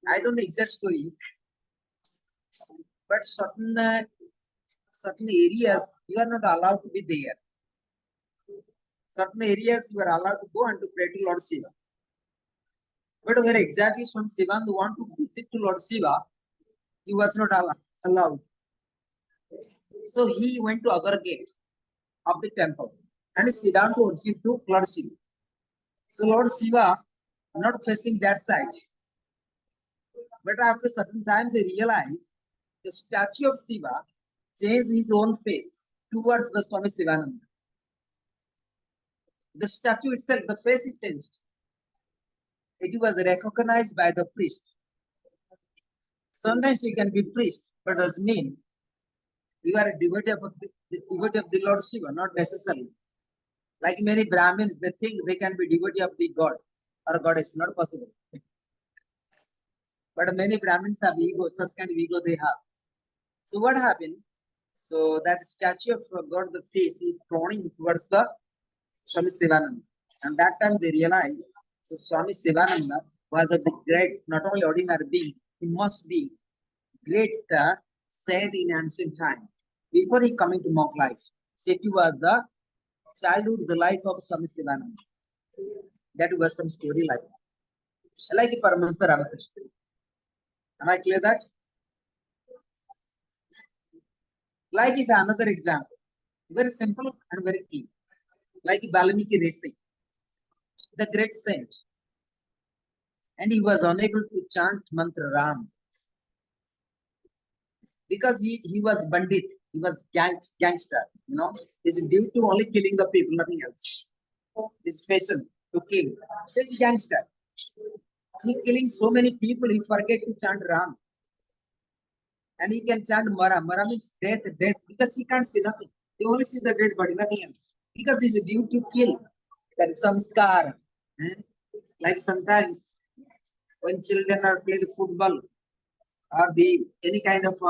I don't know exact story. but certain areas you are not allowed to be there. Certain areas you are allowed to go and to pray to Lord Shiva. But where exactly Swami Shivananda want to visit to Lord Shiva, he was not allowed. So he went to other gate of the temple and he sit down to worship to Lord Shiva. So Lord Shiva not facing that side. But after a certain time they realized the statue of Shiva changed his own face towards the Swami Shivananda. The statue itself, the face is changed. It was recognized by the priest. Sometimes you can be priest, but doesn't mean you are a devotee of the Lord Shiva, not necessarily. Like many Brahmins, they think they can be devotee of the God or goddess, not possible. But many Brahmins have ego, such kind of ego they have. So what happened? So that statue of God, the face is turning towards the Swami Shivananda. And that time they realized, so Swami Shivananda was a great, not only ordinary being, he must be great saint in ancient time. Before he coming to monk life, Seti was the childhood, the life of Swami Shivananda. That was some story like Paramahansa Ramakrishna. Am I clear that? Like if another example, very simple and very clear. Like Valmiki Rishi, the great saint, and he was unable to chant mantra Ram because he was bandit, he was gangster, He's due to only killing the people, nothing else. His passion to kill. He's gangster. He killing so many people, he forget to chant Ram. And he can chant Mara. Mara means death, because he can't see nothing. He only see the dead body, nothing else. Because he's due to kill. That is some scar. Like sometimes when children are playing football or any kind of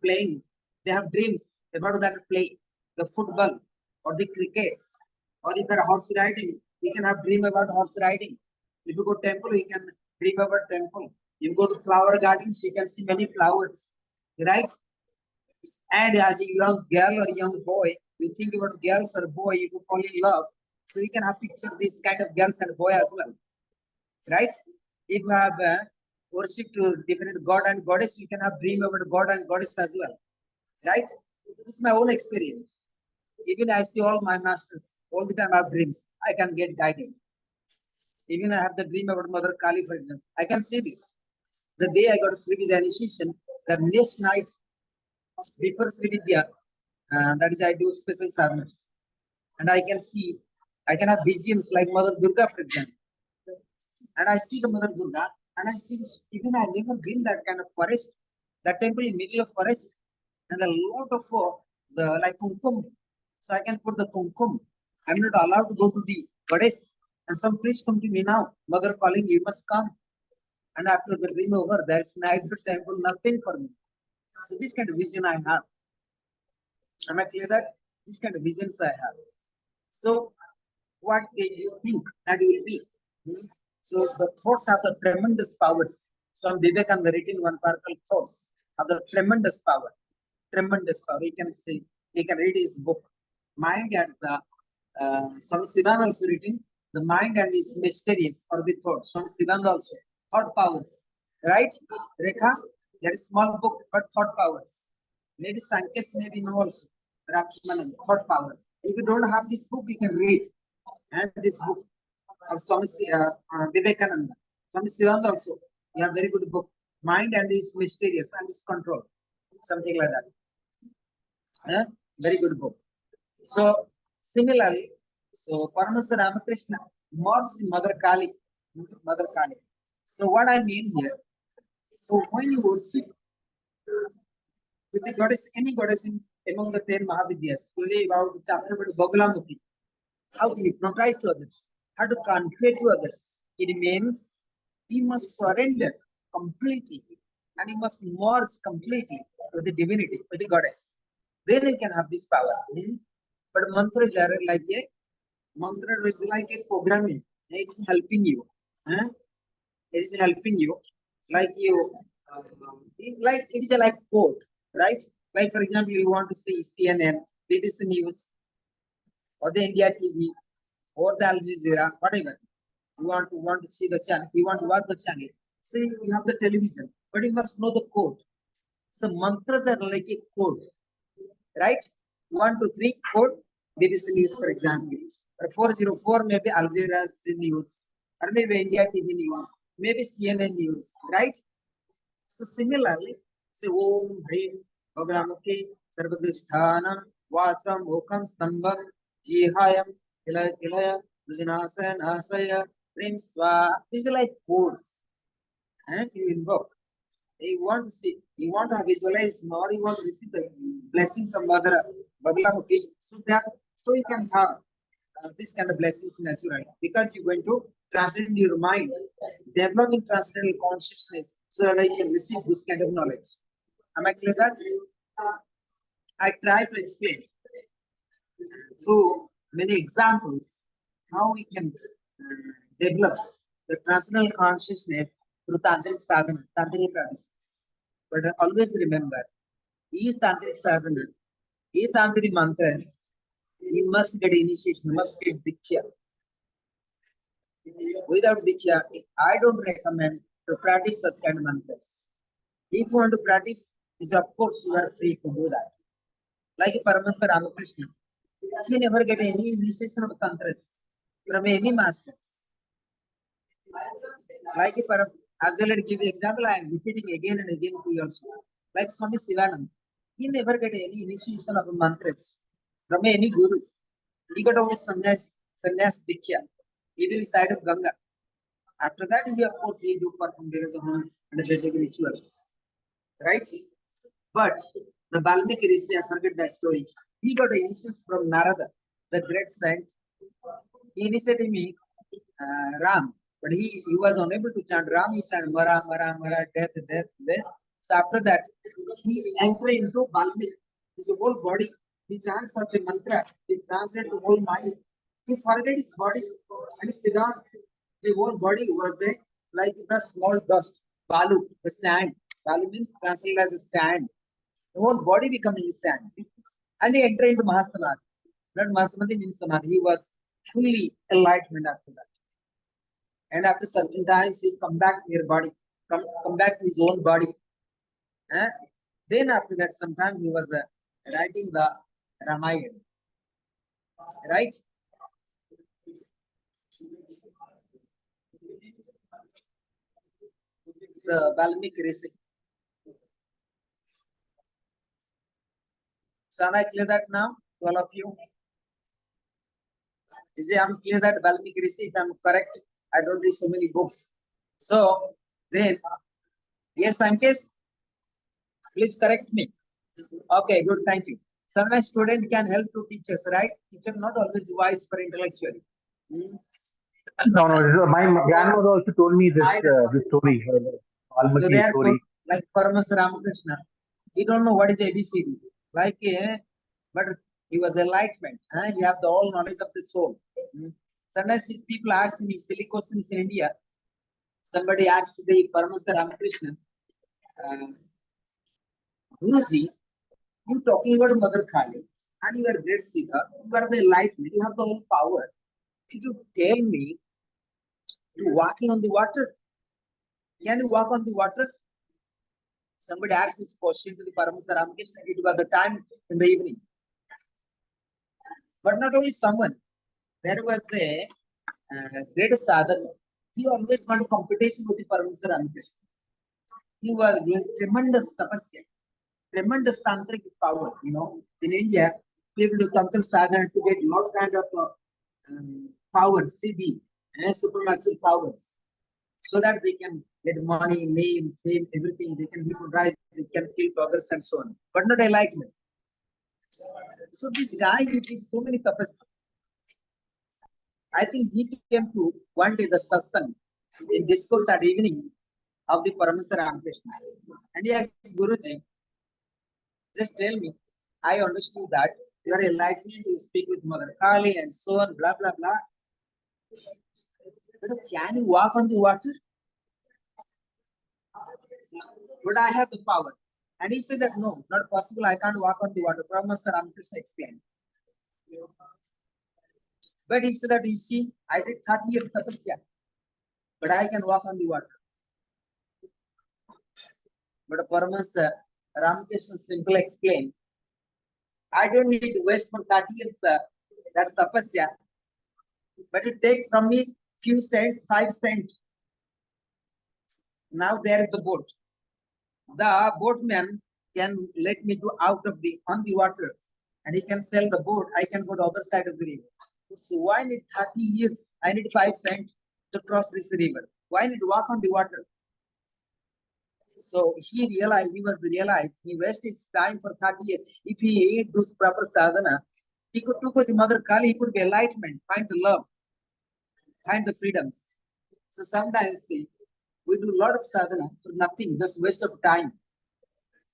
playing, they have dreams about that play, the football or the crickets. Or if you're horse riding, you can have dream about horse riding. If you go temple, you can dream about temple. You go to flower gardens, you can see many flowers, right? And as a young girl or young boy, you think about girls or boy, you fall in love. So you can have picture this kind of girls and boy as well, right? If you have worship to different god and goddess, you can have dream about god and goddess as well, right? This is my own experience. Even I see all my masters, all the time I have dreams. I can get guided. Even I have the dream about Mother Kali, for example. I can see this. The day I got to Srividya initiation, the next night before Srividya, that is I do special sadhanas. And I can see, I can have visions like Mother Durga, for example. And I see the Mother Durga, and I see, even I never been that kind of forest, that temple in middle of forest, and a lot of the like kumkum. So I can put the kumkum. I'm not allowed to go to the goddess. And some priest come to me now, Mother calling, you must come. And after the dream over, there is neither temple, nothing for me. So this kind of vision I have. Am I clear that? This kind of visions I have. So what do you think that will be? So the thoughts have the tremendous powers. Some Vivekananda written one part called Thoughts have the tremendous power. Tremendous power. You can see, you can read his book. Mind and the Swami Sivananda also written the mind and its mysterious or the thoughts. Swami Sivananda also thought powers, right? Rekha, there is small book but thought powers. Maybe Sankes maybe no also. Rakshmanan, thought powers. If you don't have this book, you can read. And this book of Swami Vivekananda, Swami Sivananda also. You have very good book. Mind and its mysterious and its control. Something like that. Very good book. So similarly, so Paramahansa Ramakrishna merged Mother Kali. Mother Kali. So what I mean here, so when you worship with the goddess, any goddess among the 10 Mahavidyas, today about chapter about Bagalamukhi, how to hypnotize to others, how to convey to others. It means you must surrender completely and you must merge completely with the divinity, with the goddess. Then you can have this power. But mantra is like a programming. It is helping you. It is helping you. Like you Like it is a like code, right? Like for example, you want to see CNN, BBC News, or the India TV, or the Al Jazeera, whatever. You want to see the channel, you want to watch the channel. So you have the television, but you must know the code. So mantras are like a code, right? 1, 2, 3 code, BBC News, for example. Or 404 maybe Al Jazeera News, or maybe India TV News, maybe CNN News, right? So similarly, say Om Hrim Bhagamuki Sarvadisthanam Vacham Okam Stambam Jihayam Kilaya Kilaya Vijnasa Nasaya Prim Swa. These are like codes. And you invoke. You want to see, you want to visualize, nor you want to receive the blessings of Mother Bhagamuki. So you can have this kind of blessings naturally, because you're going to translate in your mind, developing transcendental consciousness, so that I can receive this kind of knowledge. Am I clear that? I try to explain through many examples how we can develop the transcendental consciousness through tantric sadhana, tantric practices. But always remember, each tantric sadhana, each tantric mantras, you must get initiation, must get diksha. Without diksha, I don't recommend to practice such kind of mantras. If you want to practice, is of course you are free to do that. Like Paramahansa Ramakrishna, he never get any initiation of tantras from any masters. Like as well as give example, I am repeating again and again to you also. Like Swami Sivananda, he never get any initiation of mantras from any gurus. He got only sannyas diksha, even inside of Ganga. After that, he of course he do perform various and Vedic rituals, right? But the Valmiki Rishi, I forget that story. He got initials from Narada, the great saint. He initiated me Ram, but he was unable to chant Ram. He chanted Mara, Mara, Mara, death, death, death. So after that, he entered into Valmiki. His whole body, he chants such a mantra. He translates the whole mind. He forget his body and he sit down. The whole body was like the small dust, balu, the sand. Balu means translated as the sand. The whole body becoming sand. And he entered into Mahasamadhi. That Mahasamadhi means Samadhi. He was fully enlightenment after that. And after certain times, he come back to your body, come back to his own body. Eh? Then after that, sometime he was writing the Ramayana. Right? So Valmiki Rishi. So am I clear that now to all of you? Is it I'm clear that Valmiki Rishi, if I'm correct, I don't read so many books. So then, yes, I'm case. Please correct me. Okay, good, thank you. Sometimes student can help to teachers, right? Teacher not always wise for intellectually. No, no. My grandmother also told me this story, So they Almaki are story. like Paramas Ramakrishna. He don't know what is ABCD. Like, but he was enlightenment. He have the all knowledge of the soul. Sometimes if people ask me silly questions in India, somebody asked the Paramas Ramakrishna, Guruji, you talking about Mother Kali and you are great Sikha, you are the enlightenment, you have the whole power. Could you tell me to walking on the water? Can you walk on the water? Somebody asked this question to the Paramas Ramakrishna. It was the time in the evening. But not only someone, there was a great sadhana. He always wanted competition with the Paramas Ramakrishna. He was doing tremendous tapasya, tremendous tantric power. In India, people do tantra sadhana to get lot kind of power, siddhi, supernatural powers, so that they can get money, name, fame, everything. They can hypnotize, they can kill others and so on. But not enlightenment. So this guy, he did so many tapasya. I think he came to one day the satsang in discourse at evening of the Parameswara Ramakrishna. And he asked Guruji, just tell me, I understood that you are enlightened, you speak with Mother Kali and so on, blah, blah, blah. But can you walk on the water? but I have the power. And he said that no, not possible. I can't walk on the water. Brahmasa Ramakrishna explained. But he said that, you see, I did 30 years tapasya, but I can walk on the water. But Paramahansa Ramakrishna simply explained, I don't need to waste for 30 years that tapasya, but it take from me few cents, 5 cents. Now there is the boat. The boatman can let me go out of on the water, and he can sell the boat. I can go to the other side of the river. So why need 30 years? I need 5 cents to cross this river. Why need to walk on the water? So he realized, he wasted his time for 30 years. If he does proper sadhana, he could look at the Mother Kali, he could be enlightenment, find the love, find the freedoms. So sometimes see, we do a lot of sadhana for nothing, just waste of time,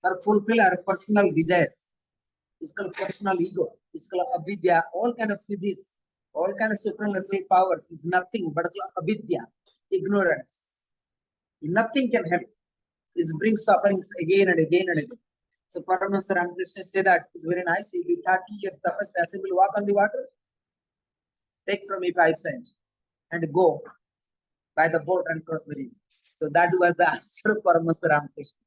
or fulfill our personal desires. It's called personal ego. It's called avidya, all kind of siddhis, all kind of supernatural powers is nothing but avidya, ignorance. Nothing can help. It brings sufferings again and again and again. So Paramahansa Ramakrishna said that it's very nice. You do 30 years tapasya, will walk on the water. Take from me 5 cents and go by the boat and cross the river. So that was the answer of Paramahansa Ramakrishna.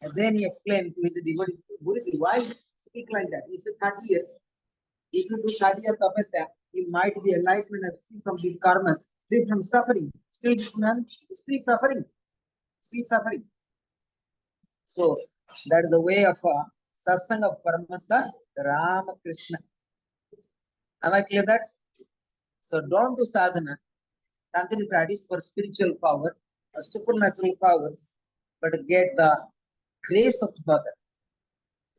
And then he explained to his devotees, Guruji, why speak like that? He said 30 years. If you do 30 years tapasya, you might be enlightened and free from the karmas, free from suffering. Still this man is still suffering. Still suffering. So that is the way of satsang of Paramahansa Ramakrishna. Am I clear that? So don't do sadhana, tantric practice for spiritual power or supernatural powers, but get the grace of Mother,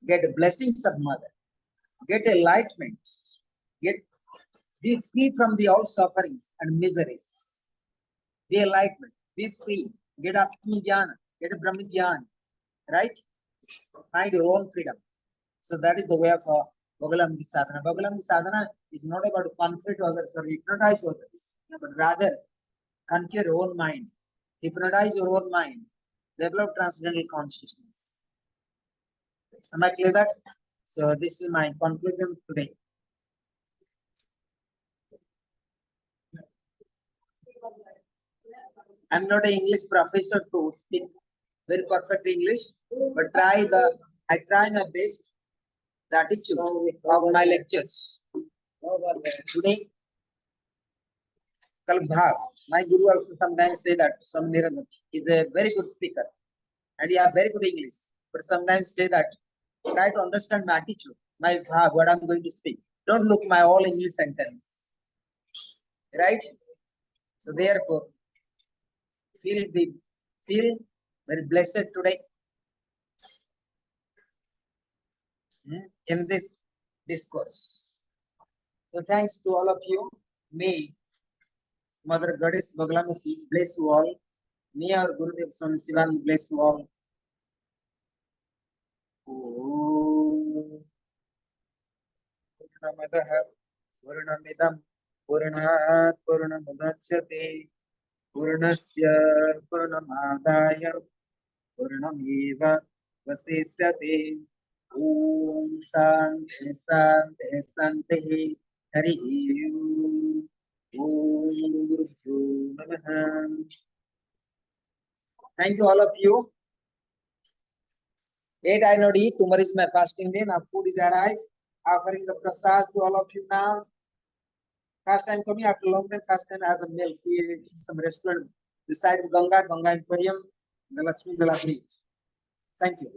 get the blessings of Mother, get enlightenment, be free from the all sufferings and miseries. Be enlightenment, be free, get Atma Jnana, get Brahma Jnana, right? Find your own freedom. So that is the way of Bhagalambi sadhana. Bhagalambi sadhana is not about to conquer others or hypnotize others, but rather conquer your own mind, hypnotize your own mind, develop transcendental consciousness. Am I clear that? So this is my conclusion today. I'm not an English professor to speak very perfect English, but I try my best, the attitude of my lectures. Today, Kalbhav, my guru also sometimes say that Swami Niranjan is a very good speaker and he has very good English, but sometimes say that try to understand my attitude, my bhav, what I'm going to speak. Don't look my all English sentence, right? So therefore, feel very blessed today in this discourse. So thanks to all of you. May Mother Goddess Bhagalamati bless you all. May our Gurudev Swami Sivan bless you all. Purnamadah Purnamidam Purnat Purnamudachyate Purnasya Purnamadaya Purnameva Vasishyate. Om Shanti Shanti Shanti Hari Om. Om Guru Namaha. Thank you all of you. 8 I not eat. Tomorrow is my fasting day. Now food is arrived. Offering the prasad to all of you now. First time coming after long time. First time I have the meal here in some restaurant beside Ganga Emporium, the Lakshmi Dala Beach. Thank you.